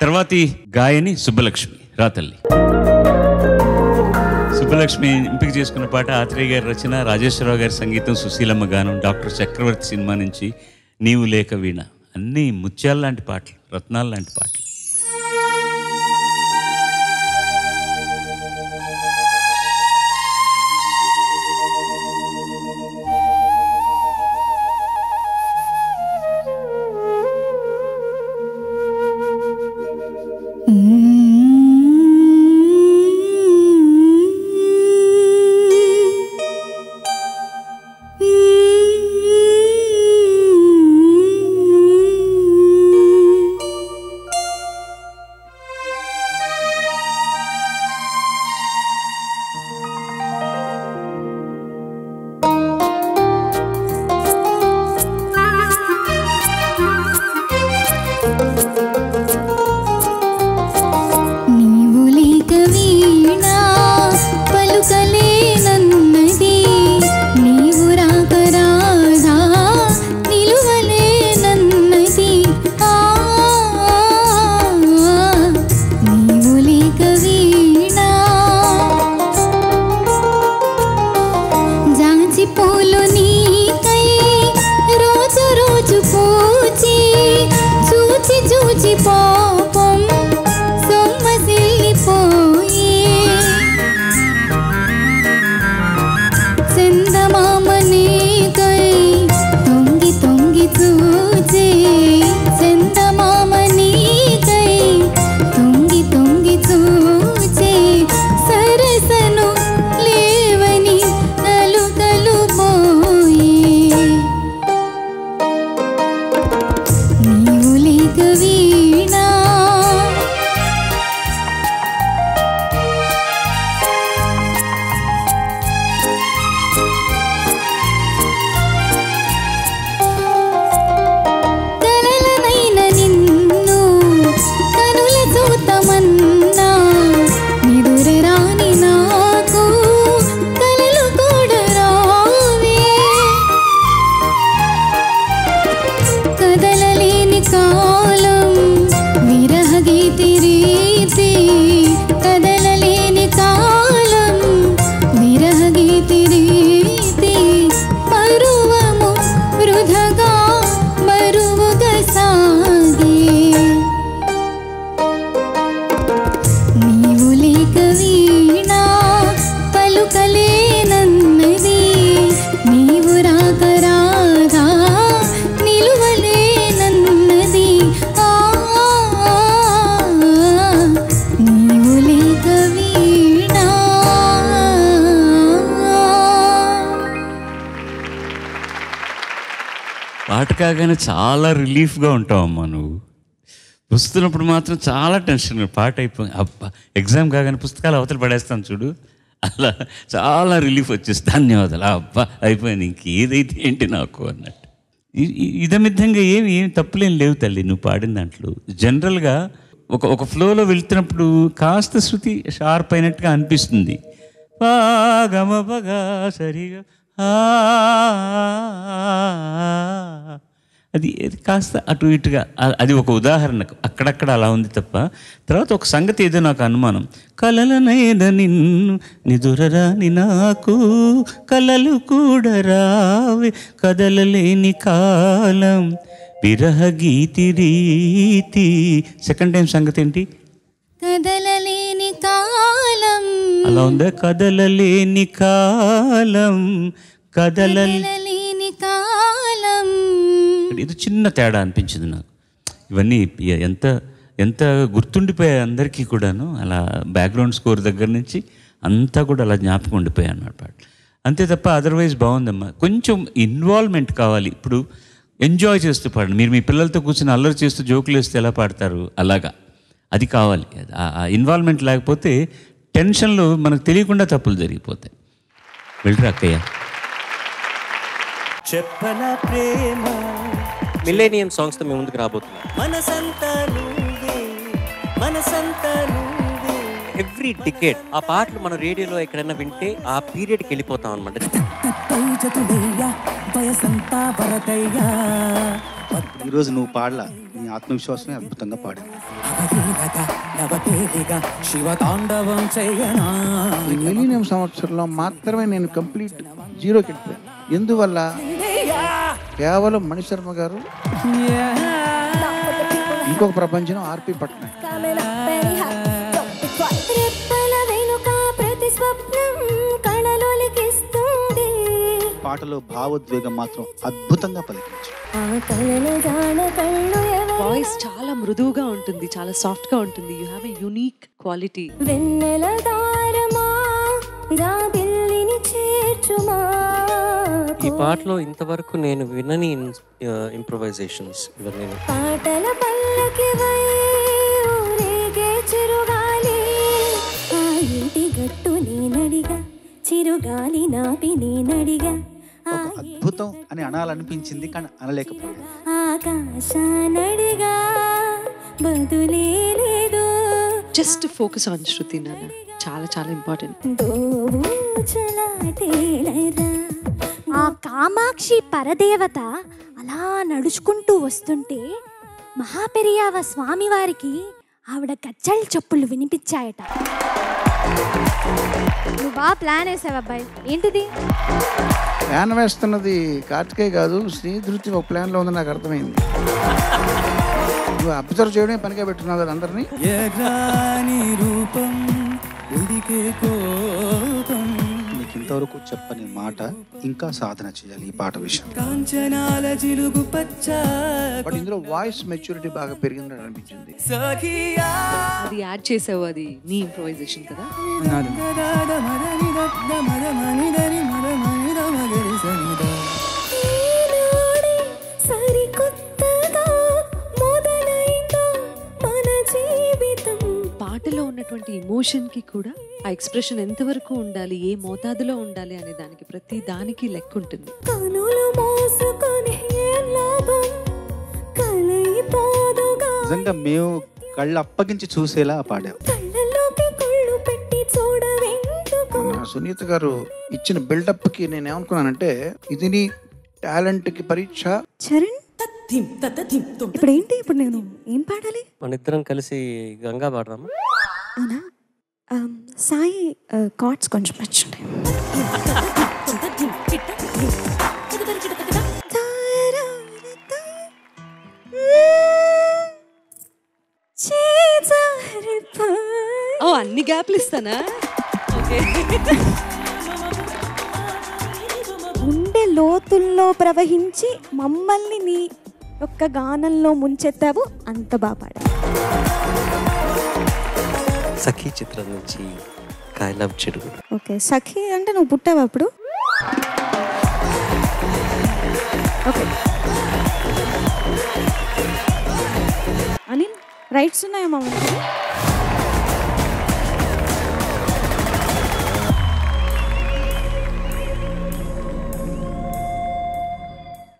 తర్వాతి గాయని సుబ్బలక్ష్మి రాతల్లి. సుబ్బలక్ష్మి ఎంపిక చేసుకున్న పాట ఆత్రేయ గారి రచన, రాజేశ్వరరావు గారి సంగీతం, సుశీలమ్మ గానం, డాక్టర్ చక్రవర్తి సినిమా నుంచి నీవు లేక వీణ. అన్నీ ముత్యాల లాంటి పాటలు, రత్నాల లాంటి పాటలు. పాట కాగానే చాలా రిలీఫ్గా ఉంటావమ్మా నువ్వు. వస్తున్నప్పుడు మాత్రం చాలా టెన్షన్. పాట అయిపోయి అబ్బా ఎగ్జామ్ కాగానే పుస్తకాలు అవతల పడేస్తాను చూడు, అలా చాలా రిలీఫ్ వచ్చేసి ధన్యవాదాలు అబ్బా అయిపోయింది ఇంకేదైతే ఏంటి నాకు అన్నట్టు. ఇదమిద్దంగా ఏమి తప్పులేం లేవు తల్లి నువ్వు పాడిన దాంట్లో. జనరల్గా ఒక ఫ్లోలో వెళ్తున్నప్పుడు కాస్త శృతి షార్ప్ అయినట్టుగా అనిపిస్తుంది. పాగమపగా సరిగా అది కాస్త అటు ఇటుగా, అది ఒక ఉదాహరణకు అక్కడక్కడ అలా ఉంది తప్ప. తర్వాత ఒక సంగతి ఏదో నాకు అనుమానం. కలలనైన నిన్ను నిదురరాని నాకు కలలు కూడా రావే కదలలేని కాలం విరహ గీతి రీతి. సెకండ్ టైం సంగతి ఏంటి? కదలలేని కాలం. అలా ఉందా? కదలలేని కాలం కదలలేని కాలం. ఇది చిన్న తేడా అనిపించింది నాకు. ఇవన్నీ ఎంత ఎంత గుర్తుండిపోయాయి అందరికీ కూడాను. అలా బ్యాక్గ్రౌండ్ స్కోర్ దగ్గర నుంచి అంతా కూడా అలా జ్ఞాపకం ఉండిపోయాయి అన్నమాట. అంతే తప్ప అదర్వైజ్ బాగుందమ్మా. కొంచెం ఇన్వాల్వ్మెంట్ కావాలి. ఇప్పుడు ఎంజాయ్ చేస్తూ పాడండి. మీరు మీ పిల్లలతో కూర్చొని అల్లరి చేస్తూ జోకులు వేస్తే ఎలా పాడతారు అలాగా, అది కావాలి. ఆ ఇన్వాల్వ్మెంట్ లేకపోతే టెన్షన్లో మనకు తెలియకుండా తప్పులు జరిగిపోతాయి. వెళ్ళరా అక్కయ్య. చెప్పన ప్రేమ మిలేనియం సాంగ్స్తో మేము ముందుకు రాబోతున్నాం. ఎవ్రీ డికేడ్ ఆ పాటలు మన రేడియోలో ఎక్కడైనా వింటే ఆ పీరియడ్కి వెళ్ళిపోతాం అనమాట. ఈరోజు నువ్వు పాడలా, నీ ఆత్మవిశ్వాసమే అద్భుతంగా పాడింది. త్వరగా నవపేలిగా శివతాండవం చేయనా. ఈ మిలీనియం సంవత్సరంలో మాత్రమే నేను కంప్లీట్ జీరోకి వెళ్ళిపోయాను. ఎందువల్ల? కేవలం మణిశర్మ గారు, ఇంకొక ప్రపంచం ఆర్పి పట్నాయక్. పాటలో భావోద్వేగం మాత్రం అద్భుతంగా పలికించారు. వాయిస్ చాలా మృదువుగా ఉంటుంది, చాలా సాఫ్ట్ గా ఉంటుంది. You have a unique quality. ఈ పాటలో ఇంతవరకు నేను వినని ఇంప్రొవైజేషన్స్ ఇవన్నీ. పాటల పల్లకివై ఊరేగే చిరుగాలి, ఆ ఇంటి గట్టు నేనడిగా, చిరుగాలి నాపి నేనడిగా, ఒక అద్భుతం అని అనాలనిపించింది కానీ అనలేకపోయాను. ఆకాశానడిగా బదులే లేదు. జస్ట్ ఫోకస్ ఆన్ శృతి నాన్న, చాలా చాలా ఇంపార్టెంట్. ఆ కామాక్షి పరదేవత అలా నడుచుకుంటూ వస్తుంటే మహాపెరియావ స్వామివారికి ఆవిడ గజ్జల్ చెప్పులు వినిపించాయట. నువ్వు బాగా ప్లాన్ వేసావు అబ్బాయి. ఏంటిది? ప్లాన్ వేస్తున్నది కార్తికేయ కాదు, శ్రీధృతి ఒక ప్లాన్లో ఉంది, నాకు అర్థమైంది. నువ్వు అబ్జర్వ్ చేయడమే పనిగా పెట్టున్నావు కదా అందరినీ. రూపం ఉడికే కోపం, మీకు ఇంతవరకు చెప్పని మాట ఇంకా సాధన చేయాలి ఈ పాట విషయం. కాంచనాల జిలుగు పచ్చ బట్ ఇందులో వాయిస్ మెచ్యూరిటీ బాగా పెరిగిందని అనిపించింది. సఖియా అది యాడ్ చేసావు, అది నీ ఇంప్రొవైజేషన్ కదా. పాటలో ఉన్నటువంటి ఎమోషన్ కి కూడా ఆ ఎక్స్ప్రెషన్ ఎంతవరకు ఉండాలి, ఏ మోతాదులో ఉండాలి అనే దానికి ప్రతి దానికి లెక్క ఉంటుంది. నిజంగా మేము కళ్ళు అప్పగించి చూసేలా పాడాం. సునీత గారు ఇచ్చిన బిల్డప్కి నేను ఏమనుకున్నానంటే, ఇది నీ టాలెంట్కి పరీక్ష. చరణ్, ఇప్పుడు ఏంటి? ఇప్పుడు నేను ఏం పాడాలి? మన ఇద్దరం కలిసి గంగా పాడదామా? అవునా? సాయి కార్డ్స్ కొంచెం నచ్చుండే. ఓ, అన్ని గ్యాప్లు ఇస్తానా? గుండె లోతుల్లో ప్రవహించి మమ్మల్ని నీ యొక్క గానంలో ముంచెత్తావు. అంత బాగా పాడావు. సఖీ చిత్రం నుంచి కాయలాబ్ చెడుగు. ఓకే, సఖి అంటే నువ్వు పుట్టావు అప్పుడు. ఓకే, అనిల్ రైట్స్ ఉన్నాయా మమ్మల్ని?